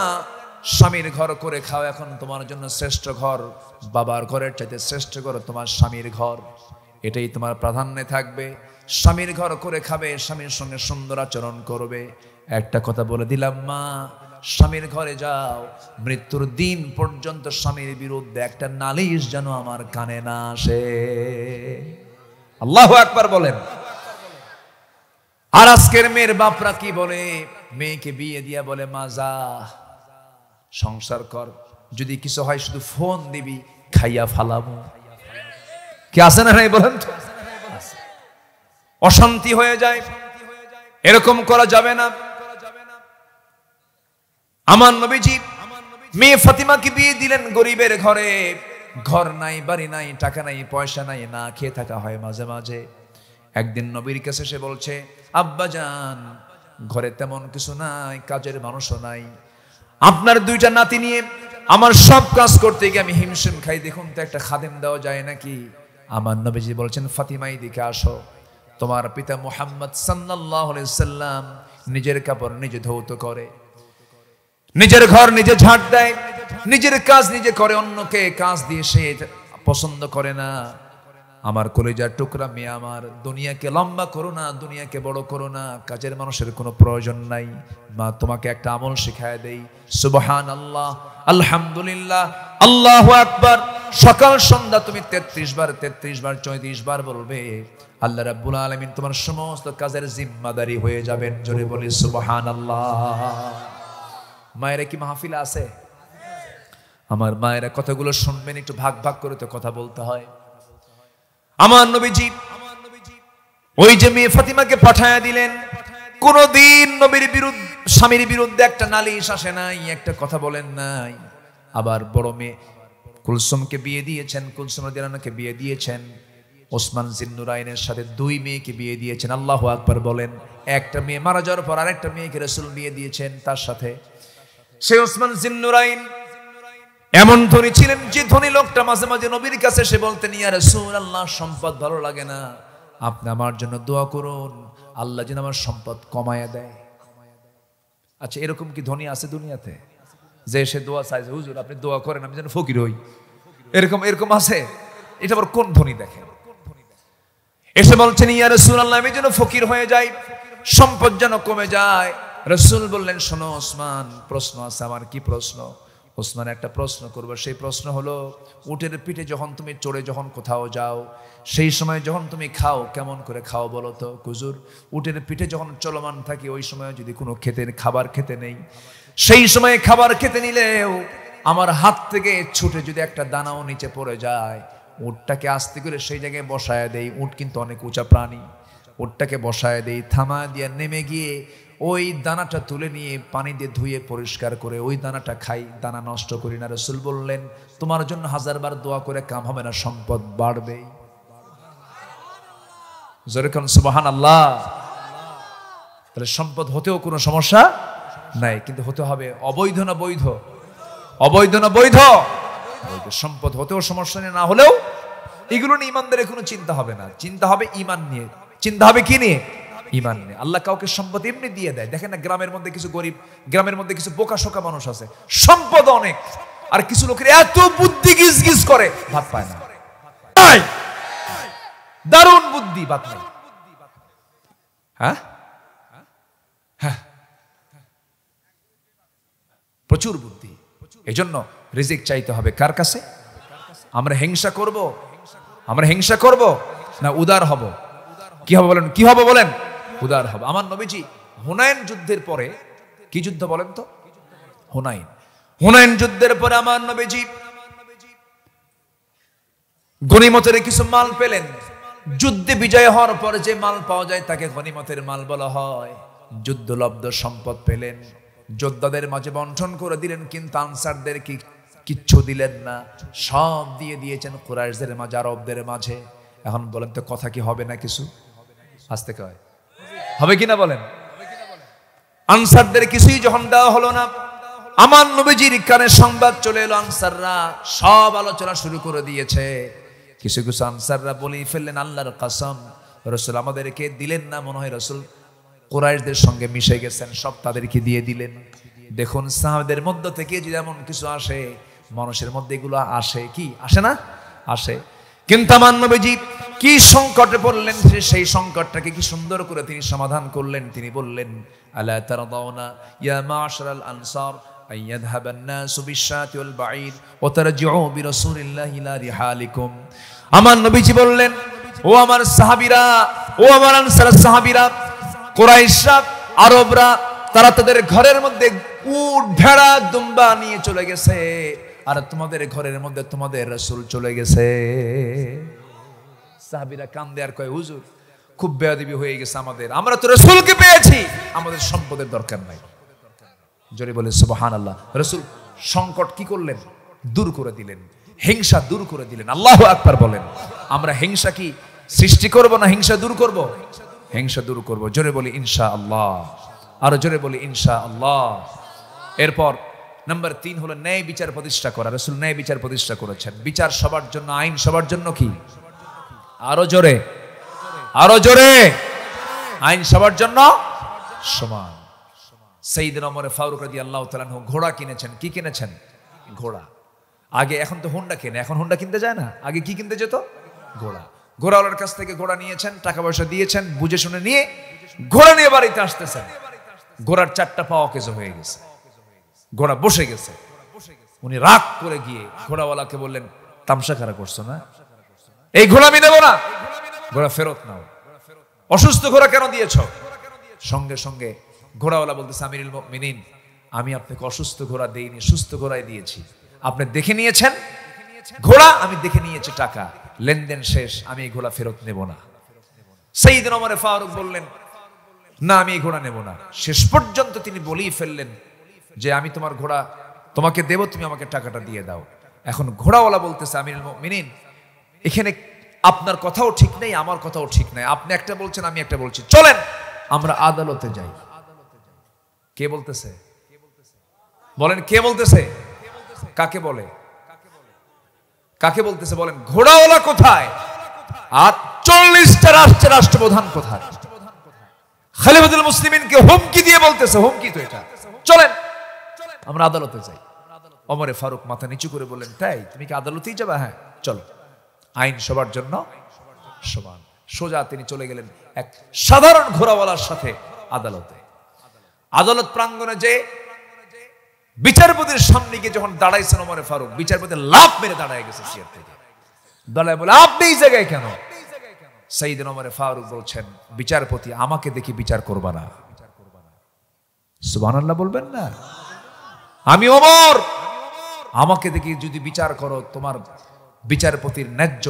স্বামীর ঘর করে খাও, এখন তোমার জন্য শ্রেষ্ঠ ঘর, বাবার ঘরের চাইতে শ্রেষ্ঠ ঘর তোমার স্বামীর ঘর, এটাই তোমার প্রাধান্যে থাকবে। স্বামীর ঘর করে খাবে, স্বামীর সঙ্গে সুন্দর আচরণ করবে। একটা কথা বলে দিলাম মা, স্বামীর ঘরে যাও, মৃত্যুর দিন পর্যন্ত স্বামীর বিরুদ্ধে একটা নালিশ যেন আমার কানে না আসে। আল্লাহু আকবার বলেন। আর আজকের মেয়ের বাপরা কি বলে? মেয়েকে বিয়ে দিয়া বলে, মা যা সংসার কর, যদি কিছু হয় শুধু ফোন দিবি, খাইয়া ফালামু। কি আছে না নাই বলেন তো? অশান্তি হয়ে যায়, এরকম করা যাবে না। আমার নবীজি মেয়ে ফাতিমাকে বিয়ে দিলেন গরিবের ঘরে। ঘর নাই, বাড়ি নাই, টাকা নাই, পয়সা নাই, না খেয়ে থাকা হয় মাঝে মাঝে। একদিন নবীর কাছে সে বলছে, আব্বা জান, ঘরে তেমন কিছু নাই, কাজের মানুষও নাই, আপনার দুইটা নাতি নিয়ে আমার সব কাজ করতে গিয়ে আমি হিমশিম খাই, দেখুন তো একটা খাদেম দেওয়া যায় নাকি? আমার নবীজি বলছেন, ফাতিমা এদিকে আসো, তোমার পিতা মুহাম্মদ সাল্লাল্লাহু আলাইহি সাল্লাম নিজের কাপড় নিজে ধৌত করে, নিজের ঘর নিজে ঝাড় দেয়, নিজের কাজ নিজে করে, অন্যকে কাজ দিয়ে সে পছন্দ করে না। আমার কলিজার টুকরা মেয়ে আমার, দুনিয়াকে লম্বা করো না, দুনিয়াকে বড় করো না, কাজের মানুষের কোনো প্রয়োজন নাই। মা তোমাকে একটা আমল শিখায় দেই, সুবহানাল্লাহ, আলহামদুলিল্লাহ, আল্লাহু আকবার। সকাল সন্ধ্যা তুমি 33 বার 34 বার বলবে, আল্লাহ রাব্বুল আলামিন তোমার সমস্ত কাজের জিম্মাদারি হয়ে যাবেন। জোরে বলি সুবহানাল্লাহ। মায়েরা কি মাহফিল আছে? আমার মায়েরা কথাগুলো শুনবেন, একটু ভাগ ভাগ করে তো কথা বলতে হয়। আমার নবীজি ওই যে মেয়ে ফাতিমাকে পাঠায়া দিলেন, কোনদিন নবীর বিরুদ্ধে, স্বামীর বিরুদ্ধে একটা নালিশ আসে নাই, একটা কথা বলেন নাই। আবার বড় মেয়ে কুলসুমকে বিয়ে দিয়েছেন, কুলসুম রাদিয়াল্লাহু আনহাকে বিয়ে দিয়েছেন। ওসমান জিন্নুরাইনের সাথে 2 মেয়েকে বিয়ে দিয়েছেন। আল্লাহু আকবার বলেন। একটা মেয়ে মারা যাওয়ার পর আরেকটা মেয়েকে রাসূল বিয়ে দিয়েছেন তার সাথে। সে ওসমান জিন্নুরাইন এমন ধনী ছিলেন যে ধনী লোকটা মাঝে মাঝে নবীর কাছে সে বলতেন, ইয়া রাসূলুল্লাহ, সম্পদ ভালো লাগে না, আপনি আমার জন্য দোয়া করুন, আল্লাহ যেন আমার সম্পদ কমায়া দেয়। আচ্ছা, এরকম কি ধনী আছে দুনিয়াতে যে সে দোয়া চাইছে, হুজুর আপনি দোয়া করেন আমি যেন ফকির হই? এরকম আছে? এটা আবার কোন ধনী দেখেন? এসে বলছেন, ইয়া রাসূলুল্লাহ, আমি যেন ফকির হয়ে যাই, সম্পদ যেন কমে যায়। রাসূল বললেন, শোনো ওসমান, প্রশ্ন আছে আমার। কি প্রশ্ন? ওসমান, একটা প্রশ্ন করবো। সেই প্রশ্ন হলো, উটের পিঠে যখন তুমি চড়ে যখন কোথাও যাও, সেই সময় যখন তুমি খাও, কেমন করে খাও বলো তো? হুজুর, উটের পিঠে যখন চলমান থাকি ওই সময় যদি কোনো খাবার খেতে নেই, সেই সময় খাবার খেতে নিলেও আমার হাত থেকে ছুটে যদি একটা দানাও নিচে পড়ে যায়, উটটাকে আস্তে করে সেই জায়গায় বসায় দেই। উট কিন্তু অনেক উঁচা প্রাণী। উটটাকে বসায় দেই, থামা দিয়ে নেমে গিয়ে ওই দানাটা তুলে নিয়ে পানি দিয়ে ধুয়ে পরিষ্কার করে ওই দানাটা খাই, দানা নষ্ট করি না। রাসূল বললেন, তোমার জন্য 1000 বার দোয়া করে কাম হবে না, সম্পদ বাড়বে। জোরে কোন সুবহানাল্লাহ। তাহলে সম্পদ হতেও কোনো সমস্যা নাই, কিন্তু হতে হবে অবৈধ না বৈধ? অবৈধ না বৈধ? সম্পদ হতেও সমস্যা নেই, না হলেও এগুলো নিয়ে ইমানদারের কোনো চিন্তা হবে না। চিন্তা হবে ইমান নিয়ে। চিন্তা হবে কি নিয়ে? ইমান নিয়ে। আল্লাহ কাউকে সম্পদ এমনি দিয়ে দেয়। দেখেন না, গ্রামের মধ্যে কিছু গরিব, গ্রামের মধ্যে কিছু বোকা শোকা মানুষ আছে, সম্পদ অনেক, আর কিছু লোকের এত বুদ্ধি গিজ গিজ করে ভাত পায় না। দারুণ বুদ্ধি, ভাত নাই। হ্যাঁ, প্রচুর বুদ্ধি। এই জন্য রিজিক চাইতে হবে কার কাছে? আমরা হিংসা করব? আমরা হিংসা করব না উদার হব? কি হবে বলেন? কি হবে বলেন? উদার হব। আমার নবীজি হুনাইন যুদ্ধের পরে, কি যুদ্ধ বলেন তো? হুনাইন। হুনাইন যুদ্ধের পরে আমার নবীজি গনিমতের কিছু মাল পেলেন। যুদ্ধে বিজয় হওয়ার পরে যে মাল পাওয়া যায় তাকে গনিমতের মাল বলা হয়। যুদ্ধলব্ধ সম্পদ পেলেন, যোদ্ধাদের মাঝে বন্টন করে দিলেন, কিন্তু আনসারদের কিচ্ছু দিলেন না, সব দিয়ে দিয়েছেন কুরাইশদের মাঝে, আরবদের মাঝে। এখন বলেন তো, কথা কি হবে না কিছু? আসতে কয় হবে কিনা বলেন? আনসারদের কিছুই যখন দেওয়া হলো না, আমার নবীজির কানে সংবাদ চলে এলো, আনসাররা সব আলোচনা শুরু করে দিয়েছে। কিছু কিছু আনসাররা বলেই ফেললেন, আল্লাহর কসম, রাসূল আমাদেরকে দিলেন না, মনে হয় রাসূল কুরাইশদের সঙ্গে মিশে গেছেন, সব তাদেরকে দিয়ে দিলেন। দেখুন, সাহাবাদের মধ্য থেকে যদি এমন কিছু আসে, মানুষের মধ্যে এগুলো আসে কি আসে না? আসে। কিন্তু আমার নবীজি কি সংকটে পড়লেন, সেই সংকটটাকে কি সুন্দর করে তিনি সমাধান করলেন। তিনি বললেন, আলা তারদাউনা ইয়া মাশারাল আনসার আইয়াযহাবান নাসু বিশাতি ওয়াল বাঈর ওয়া তারজিউ বিরাসূলিল্লাহি ইলা রিহালিকুম। আমার নবীজি বললেন, ও আমার সাহাবীরা, ও আমার আনসার সাহাবীরা, কুরাইশরা, আরবরা, তারা তাদের ঘরের মধ্যে উট, ভেড়া, দুম্বা নিয়ে চলে গেছে, আর তোমাদের ঘরের মধ্যে তোমাদের রাসূল চলে গেছে। সাহাবীরা কান্দে আর কয়, হুজুর খুব বেয়াদবি হয়ে গেছে আমাদের, আমরা তো রাসূলকে পেয়েছি, আমাদের সম্পদের দরকার নাই। জোরে বলে সুবহানাল্লাহ। রাসূল সংকট কি করলেন? দূর করে দিলেন, হিংসা দূর করে দিলেন। আল্লাহু আকবার বলেন। আমরা হিংসা কি সৃষ্টি করব না হিংসা দূর করব? হিংসা দূর করব। জোরে বলি ইনশাআল্লাহ, আরো জোরে বলি ইনশাআল্লাহ। এরপর নাম্বার 3 হলো ন্যায় বিচার প্রতিষ্ঠা করা। রাসূল ন্যায় বিচার প্রতিষ্ঠা করেছেন। বিচার সবার জন্য, আইন সবার জন্য কি? আরো জোরে, আরো জোরে। আইন সবার জন্য সমান। সাইয়েদনা ওমর ফারুক রাদিয়াল্লাহু তাআলা আনহু ঘোড়া কিনেছেন। কি কিনেছেন? ঘোড়া। আগে, এখন তো হোন্ডা কেনে, এখন হোন্ডা কিনতে যায় না, আগে কি কিনতে যেত? ঘোড়া। ঘোড়াওয়ালার কাছ থেকে ঘোড়া নিয়েছেন, টাকা পয়সা দিয়েছেন, বুঝে শুনে নিয়ে ঘোড়া নিয়ে বাড়িতে আসতেছেন। ঘোড়ার 4টা পা অকেজ হয়ে গেছে, ঘোড়া বসে গেছে। উনি রাগ করে গিয়ে ঘোড়াওয়ালাকে বললেন, তামসা খারাপ করছো না, এই ঘোড়া আমি দেব না, ঘোড়া ফেরত নাও। অসুস্থ ঘোড়া কেন দিয়েছ? সঙ্গে সঙ্গে ঘোড়াওয়ালা বলতেছে, আমিরুল মুমিনিন, আমি আপনাকে অসুস্থ ঘোড়া দেইনি, সুস্থ ঘোড়াই দিয়েছি। আপনি দেখে নিয়েছেন ঘোড়া, আমি দেখে নিয়েছি টাকা, লেনদেন শেষ, আমি এই ঘোড়া ফেরত নেব না। সাইয়েদনা ওমর ফারুক বললেন, না আমি এই ঘোড়া নেব না। শেষ পর্যন্ত তিনি বলেই ফেললেন যে আমি তোমার ঘোড়া তোমাকে দেব, তুমি আমাকে টাকাটা দিয়ে দাও। এখন ঘোড়াওয়ালা বলতেছে, আমিরুল মুমিনিন, এখানে আপনার কথাও ঠিক নেই, আমার কথাও ঠিক নাই, আপনি একটা বলছেন, আমি একটা বলছি, চলেন আমরা আদালতে যাই। কে বলতেছে? বলেন কে বলতেছে? কাকে বলে? কাকে বলতেছে বলেন? ঘোড়াওয়ালা কোথায়? আর 40টা রাষ্ট্রের রাষ্ট্রপ্রধান কোথায়? খলিফাতুল মুসলিমিনকে হুমকি দিয়ে বলতেছে, হুমকি তো এটা, চলেন আমরা আদালতে যাই। ওমর ফারুক মাথা নিচু করে বললেন, তাই তুমি কি আদালতেই যাবে? হ্যাঁ চলো। আইন সবার জন্য সমান। সোজা তিনি চলে গেলেন এক সাধারণ ঘোড়াওয়ালার সাথে আদালতে। আদালত প্রাঙ্গণে যে বিচারপতির সামনে গিয়ে যখন দাঁড়াইছেন ওমর ফারুক, বিচারপতি লাফ মেরে দাঁড়ায় গেছে চেয়ার থেকে, দাঁড়ায় বলে, আপনি এই জায়গায় কেন? সাইয়েদনা ওমর ফারুক বলছেন, বিচারপতি, আমাকে দেখি বিচার করবা না। সুবহানাল্লাহ বলবেন না? আমি ওমর, আমাকে দেখি যদি বিচার করো, তোমার বিচারপতির ন্যায্য,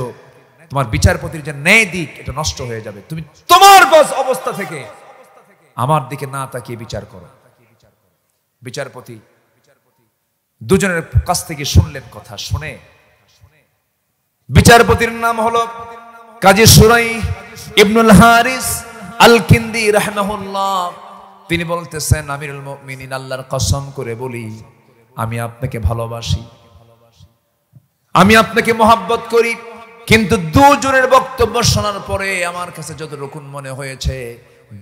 তোমার বিচারপতির যে ন্যায় দিক, এটা নষ্ট হয়ে যাবে। তুমি তোমার অবস্থা থেকে আমার দিকে না তাকিয়ে বিচার করো। বিচারপতি দুজনের কাছ থেকে শুনলেন কথা। শুনে বিচারপতির নাম হলো কাজী সুরাই ইবনুল হারিস আল কিন্দি রাহিমাহুল্লাহ। তিনি বলতেছেন, আমিরুল মুমিনিন, আল্লাহর কসম করে বলি, আমি আপনাকে ভালোবাসি, আমি আপনাকে মহব্বত করি, কিন্তু দুজনের বক্তব্য শোনার পরে আমার কাছে যতটুকু মনে হয়েছে,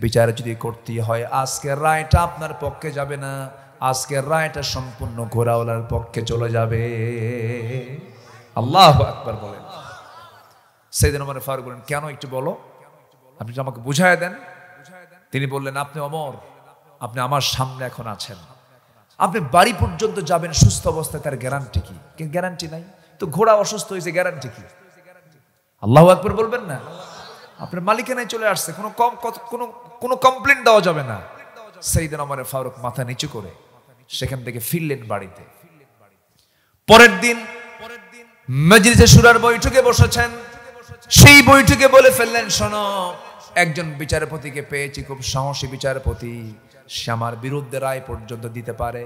বিচার যদি করতে হয়, আজকের রায়টা আপনার পক্ষে যাবে না, আজকের রায়টা সম্পূর্ণ ঘোড়াওয়ালার পক্ষে চলে যাবে। আল্লাহু আকবার বলেন। সাইয়েদনা ওমর ফারুক বলেন, কেন একটু বলো, আপনি আমাকে বুঝায় দেন। তিনি বললেন, আপনি ওমর, আপনি আমার সামনে এখন আছেন, আপনি বাড়ি পর্যন্ত যাবেন সুস্থ অবস্থায়, তার গ্যারান্টি কি? গ্যারান্টি নাই তো। ঘোড়া অসুস্থ হয়েছে, গ্যারান্টি কি? আল্লাহু আকবার বলবেন না? আপনার মালিকানায় চলে আসছে, কোনো কমপ্লেইন দেওয়া যাবে না। সাইয়েদনা ওমর ফারুক মাথা নিচু করে সেখান থেকে ফিরলেন বাড়িতে। পরের দিন মজলিসে শুরার বৈঠকে বসেছেন। সেই বৈঠকে বলে ফেললেন, শোনো, একজন বিচারপতিকে পেয়েছি, খুব সাহসী বিচারপতি, সে আমার বিরুদ্ধে রায় পর্যন্ত দিতে পারে।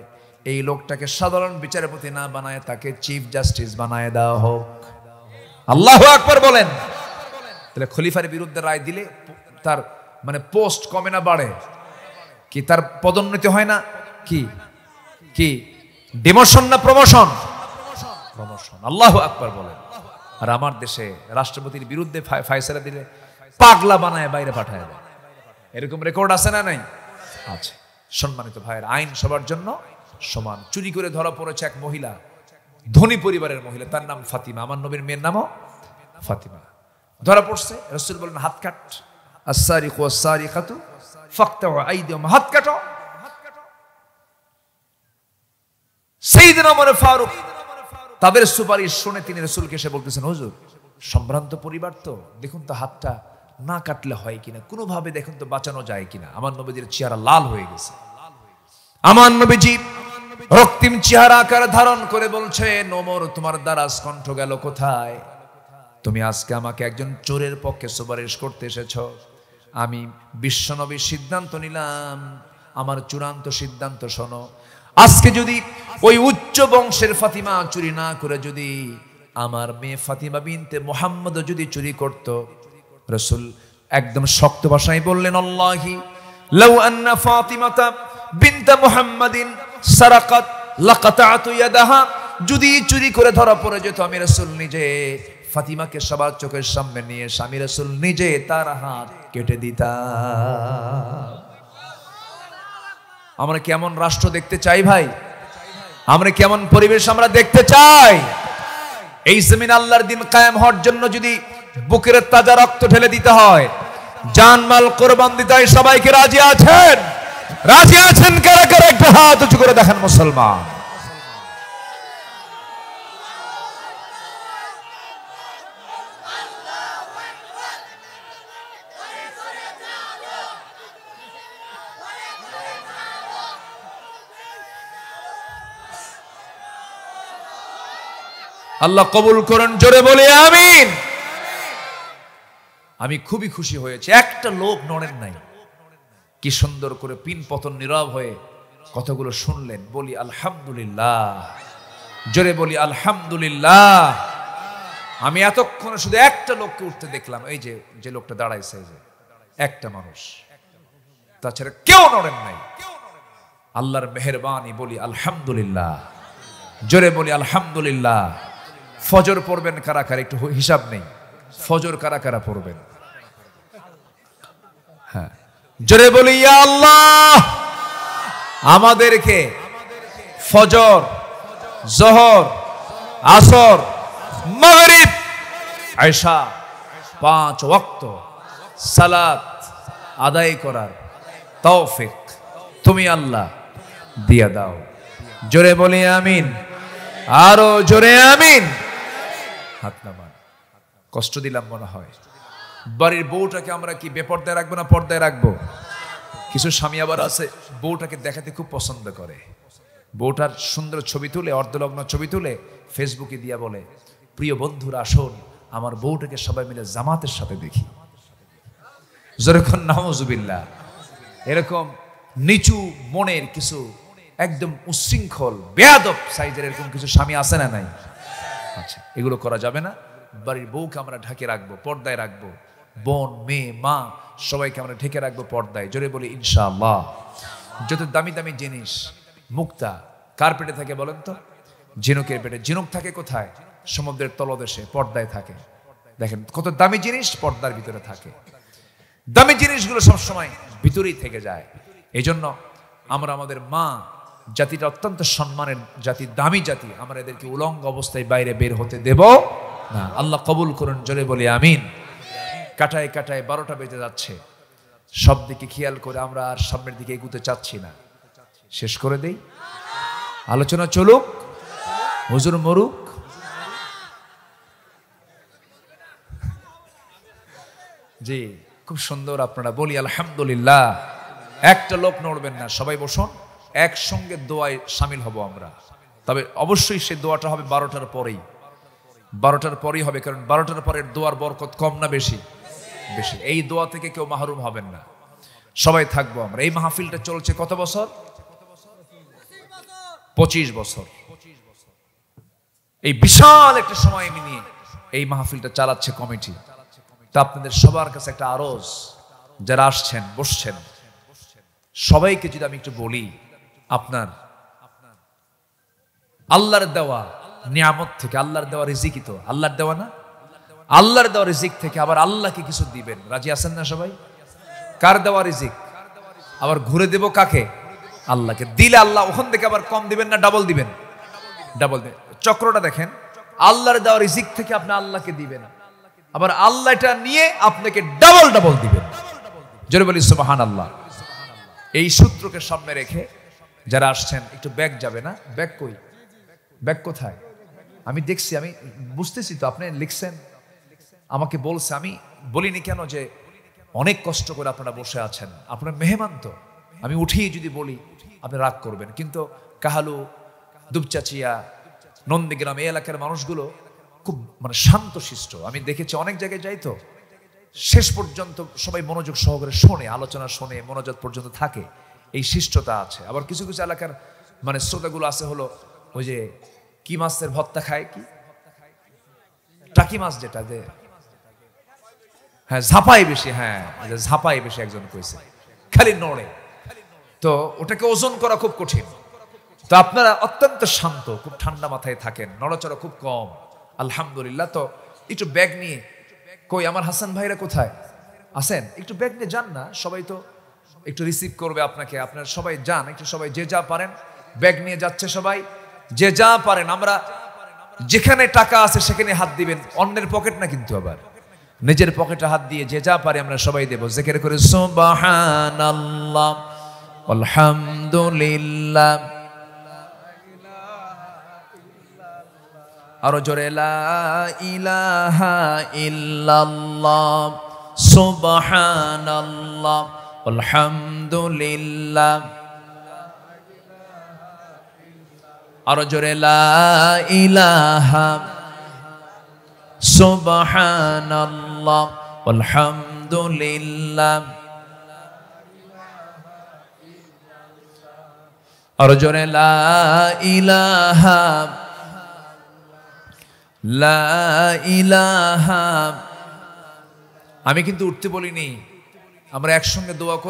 এই লোকটাকে সাধারণ বিচারপতি না বানায় তাকে চিফ জাস্টিস বানায় দেওয়া হোক। আল্লাহু আকবার বলেন। তাহলে খলিফার বিরুদ্ধে রায় দিলে তার মানে পোস্ট কমে না বাড়ে? কি তার পদোন্নতি হয় না? কি কি ডিমোশন না প্রমোশন? প্রমোশন। আল্লাহু আকবার বলেন। আর আমার দেশে রাষ্ট্রপতির বিরুদ্ধে ফায়সালা দিলে পাগলা বানায় বাইরে পাঠায় দেয়। এরকম রেকর্ড আছে না? নাই? আছে। সম্মানিত ভাইয়ের, আইন সবার জন্য সমান। চুরি করে ধরা পড়েছে এক মহিলা, ধনী পরিবারের মহিলা, তার নাম ফাতিমা, আমার নবীর মেয়ের নামও ফাতিমা। ধরা পড়ছে, রাসূল বলেন, হাত কাট, আস-সারিকু ওয়াস-সারিকাতু ফাকতাউ আইদিয়াহুম, হাত কাটো। সাইয়েদনা ওমর ফারুক তাদের সুপারিশ শুনে তিনি রাসূলকে এসে বলতেছেন, হুজুর, সম্ভ্রান্ত পরিবার তো, দেখুন তো হাতটা না কাটলে হয় কিনা, কোনোভাবে দেখুন তো বাঁচানো যায় কিনা। আমার নবীর চেহারা লাল হয়ে গেছে। আমার নবীজি রক্তিম চেহারা আকার ধারণ করে বলছেন, ওমর, তোমার দারাজ কণ্ঠ গেল কোথায়? তুমি আজকে আমাকে একজন চোরের পক্ষে সুপারিশ করতে এসেছো। আমি বিশ্বনবীর সিদ্ধান্ত নিলাম, আমার চূড়ান্ত সিদ্ধান্ত শোনো। আজকে যদি ওই উচ্চ বংশের ফাতিমা চুরি না করে যদি আমার মেয়ে ফাতিমা বিনতে মুহাম্মদ যদি চুরি করত, রাসূল একদম শক্ত ভাষায় বললেন, আল্লাহি লাউ আন্না ফাতিমাতা বিনতে মুহাম্মাদিন সারাকাত লাকাতাতু ইয়াদাহা, যদি চুরি করে ধরা পড়ে যেত আমি রাসূল নিজে ফাতিমাকে সবার চোখের সামনে নিয়ে স্বামী রাসূল নিজে তার হাত কেটে দিতাম। আমরা কেমন রাষ্ট্র দেখতে চাই ভাই? আমরা কেমন পরিবেশ আমরা দেখতে চাই? এই জমিন আল্লাহর দিন কায়েম হওয়ার জন্য যদি বুকের তাজা রক্ত ঢেলে দিতে হয়, জানমাল কোরবান দিতে হয়, সবাইকে রাজি আছেন? রাজি আছেন কারা কারা? একটা হাত উঁচু করে দেখেন মুসলমান। আল্লাহ কবুল করুন, জোরে বলি আমিন। আমি খুবই খুশি হয়েছি, একটা লোক নড়েন নাই। কি সুন্দর করে পিন পতন নীরব হয়ে কথাগুলো শুনলেন। বলি আলহামদুলিল্লাহ, জোরে বলি আলহামদুলিল্লাহ। আমি এতক্ষণ শুধু একটা লোককে উঠতে দেখলাম, এই যে লোকটা দাঁড়াইছে, এই যে একটা মানুষ, তাছাড়া কেউ নড়েন নাই। আল্লাহর মেহেরবানি, বলি আলহামদুলিল্লাহ, জোরে বলি আলহামদুলিল্লাহ। ফজর পড়বেন কারা কারা? একটু হিসাব নেই, ফজর কারা কারা পড়বেন? হ্যাঁ, জোরে বলি ইয়া আল্লাহ, আমাদেরকে ফজর, জোহর, আসর, মাগরিব, ইশা 5 ওয়াক্ত সালাত আদায় করার তৌফিক তুমি আল্লাহ দিয়া দাও। জোরে বলি আমিন, আরো জোরে আমিন। হাত নামান। কষ্ট দিলাম মনে হয়। বাড়ির বউটাকে আমরা কি বেপর্দায় রাখবো না পর্দায় রাখবো? কিছু স্বামী আবার আছে বউটাকে দেখাতে খুব পছন্দ করে, বউটার সুন্দর ছবি তুলে, অর্ধলগ্ন ছবি তুলে ফেসবুকে দিয়া বলে, প্রিয় বন্ধুরা আসুন আমার বউটাকে সবাই মিলে জামাতের সাথে দেখি। যেরকম নাউজুবিল্লাহ। এরকম নিচু মনের কিছু একদম উচ্ছৃঙ্খল বেয়াদব সাইজের এরকম কিছু স্বামী আছে না নাই? আচ্ছা, এগুলো করা যাবে না। বাড়ির বউকে আমরা ঢেকে রাখবো, পর্দায় রাখবো। বোন, মেয়ে, মা সবাইকে আমরা ঢেকে রাখবো পর্দায়। জোরে বলি ইনশাআল্লাহ। যত দামি দামি জিনিস মুক্তা কার পেটে থাকে বলেন তো? ঝিনুকের পেটে। ঝিনুক থাকে কোথায়? সমুদ্রের তলদেশে, পর্দায় থাকে। দেখেন কত দামি জিনিস পর্দার ভিতরে থাকে। দামি জিনিসগুলো সবসময় ভিতরেই থেকে যায়। এই জন্য আমরা আমাদের মা জাতিটা অত্যন্ত সম্মানের জাতি, দামি জাতি, আমরা এদেরকে উলঙ্গ অবস্থায় বাইরে বের হতে দেব না। আল্লাহ কবুল করুন, জোরে বলি আমিন। কাটায় কাটায় 12টা বেজে যাচ্ছে, সব দিকে খেয়াল করে আমরা আর সামনের দিকে এগুতে চাচ্ছি না। শেষ করে দেই, আলোচনা চলুক, হুজুর মরুক। জি, খুব সুন্দর আপনারা। বলি আলহামদুলিল্লাহ। একটা লোক নড়বেন না, সবাই বসুন। একসঙ্গে দোয়ায় সামিল হব আমরা। তবে অবশ্যই সেই দোয়াটা হবে 12টার পরেই। 12টার পরেই হবে, কারণ 12টার পরের দোয়ার বরকত কম না বেশি? বেশি। এই দোয়া থেকে কেউ মাহরুম হবেন না, সবাই থাকবো আমরা। এই মাহফিলটা চলছে কত বছর? 25 বছর। এই বিশাল একটা সময় নিয়ে এই মাহফিলটা চালাচ্ছে কমিটি। তা আপনাদের সবার কাছে একটা আরজ, যারা আসছেন বসছেন সবাইকে যদি আমি একটু বলি, আপনার আল্লাহর দেওয়া নিয়ামত থেকে, আল্লাহর দেওয়া রিজিকই তো আল্লাহর দেওয়া না? আল্লাহর দেওয়া রিজিক থেকে আবার আল্লাহকে কিছু দিবেন। রাজি আছেন না সবাই? কার দেওয়া রিজিক আবার ঘুরে দেব কাকে? আল্লাহকে। দিলে আল্লাহ ওখান থেকে আবার কম দিবেন না ডাবল দিবেন? ডাবল দিবেন। চক্রটা দেখেন, আল্লাহর দেওয়া রিজিক থেকে আপনি আল্লাহকে দিবেন, আবার আল্লাহ এটা নিয়ে আপনাকে ডাবল ডাবল দিবেন। জোরে বলি সুবহানাল্লাহ। এই সূত্রকে সামনে রেখে যারা আসছেন একটু ব্যাগ যাবে না? ব্যাগ কই? ব্যাগ কোথায়? আমি দেখছি, আমি বুঝতেছি তো আপনি লিখছেন, আমাকে বলছে। আমি বলিনি কেন যে অনেক কষ্ট করে আপনারা বসে আছেন, আপনার মেহমান তো। আমি উঠিয়ে যদি বলি আপনি রাগ করবেন, কিন্তু কাহালু, দুপচাচিয়া, নন্দীগ্রাম এই এলাকার মানুষগুলো খুব শান্ত শিষ্ট। আমি দেখেছি, অনেক জায়গায় যাই তো, শেষ পর্যন্ত সবাই মনোযোগ সহকারে শোনে, আলোচনা শোনে, মনোযোগ পর্যন্ত থাকে, এই শিষ্টতা আছে। আবার কিছু কিছু এলাকার মানে শ্রোতাগুলো আছে হলো ওই যে কি মাছের ভর্তা খায়, কি টাকি মাছ যেটা, যে হ্যাঁ ঝাপাই বেশি, হ্যাঁ ঝাপাই বেশি একজন কইছে, খালি নড়ে। তো ওটাকে ওজন করা খুব কঠিন। তো আপনারা অত্যন্ত শান্ত, খুব ঠান্ডা মাথায় থাকেন, নড়াচড়া খুব কম, আলহামদুলিল্লাহ। তো একটু ব্যাগ নিয়ে, কই আমার হাসান ভাইরা কোথায় আছেন, একটু ব্যাগ নিয়ে যান না, সবাই তো একটু রিসিভ করবে আপনাকে, আপনারা সবাই যান, একটু সবাই যে যা পারেন ব্যাগ নিয়ে যাচ্ছে, সবাই যে যা পারেন। আমরা যেখানে টাকা আছে সেখানে হাত দিবেন, অন্যের পকেট না কিন্তু, আবার নিজের পকেটে হাত দিয়ে যে যা পারে আমরা সবাই দেব। জিকির করে সুবহানাল্লাহ আলহামদুলিল্লাহ, আরো জোরে লা ইলাহা ইল্লাল্লাহ সুবহানাল্লাহ আলহামদুলিল্লাহ, আরো জোরে লা ইলাহা সুবহানাল্লাহ আলহামদুলিল্লাহ, আরো জোরে লা ইলাহা লা ইলাহা। আমি কিন্তু উঠতে বলিনি, আমরা একসঙ্গে দোয়া করব।